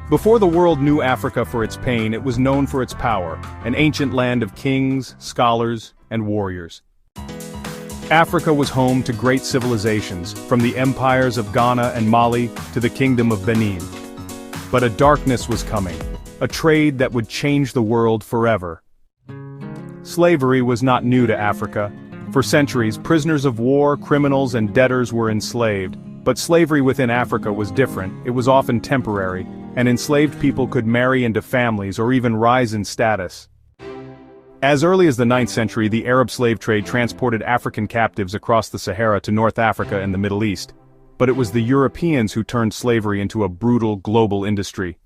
Before the world knew Africa for its pain, it was known for its power, an ancient land of kings, scholars, and warriors. Africa was home to great civilizations, from the empires of Ghana and Mali to the kingdom of Benin. But a darkness was coming, a trade that would change the world forever. Slavery was not new to Africa. For centuries, prisoners of war, criminals, and debtors were enslaved. But slavery within Africa was different. It was often temporary, and enslaved people could marry into families or even rise in status. As early as the 9th century, the Arab slave trade transported African captives across the Sahara to North Africa and the Middle East. But it was the Europeans who turned slavery into a brutal global industry.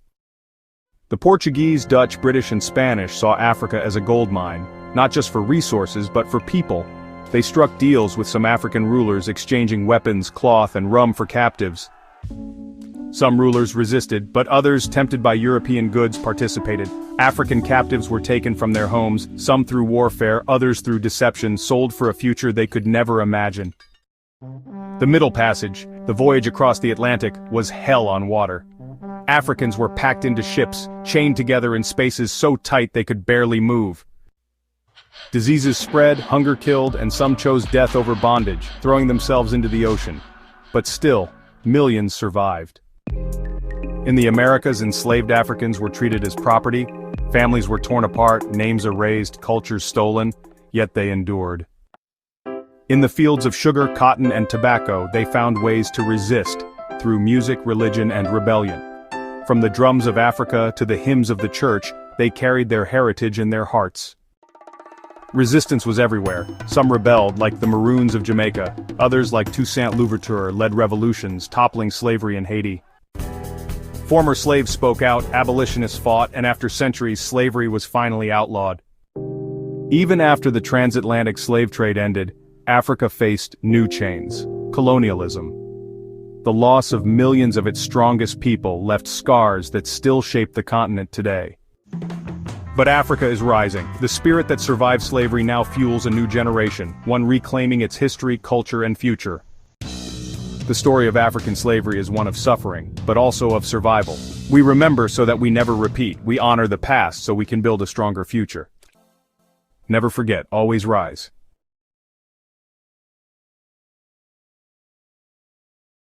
The Portuguese, Dutch, British, and Spanish saw Africa as a gold mine, not just for resources but for people. They struck deals with some African rulers, exchanging weapons, cloth, and rum for captives. Some rulers resisted, but others, tempted by European goods, participated. African captives were taken from their homes, some through warfare, others through deception, sold for a future they could never imagine. The Middle Passage, the voyage across the Atlantic, was hell on water. Africans were packed into ships, chained together in spaces so tight they could barely move. Diseases spread, hunger killed, and some chose death over bondage, throwing themselves into the ocean. But still, millions survived. In the Americas, enslaved Africans were treated as property. Families were torn apart, names erased, cultures stolen, yet they endured. In the fields of sugar, cotton, and tobacco, they found ways to resist, through music, religion, and rebellion. From the drums of Africa to the hymns of the church, they carried their heritage in their hearts. Resistance was everywhere. Some rebelled, like the Maroons of Jamaica. Others, like Toussaint Louverture, led revolutions, toppling slavery in Haiti. Former slaves spoke out, abolitionists fought, and after centuries, slavery was finally outlawed. Even after the transatlantic slave trade ended, Africa faced new chains: colonialism. The loss of millions of its strongest people left scars that still shape the continent today. But Africa is rising. The spirit that survived slavery now fuels a new generation, one reclaiming its history, culture, and future. The story of African slavery is one of suffering, but also of survival. We remember so that we never repeat. We honor the past so we can build a stronger future. Never forget, always rise.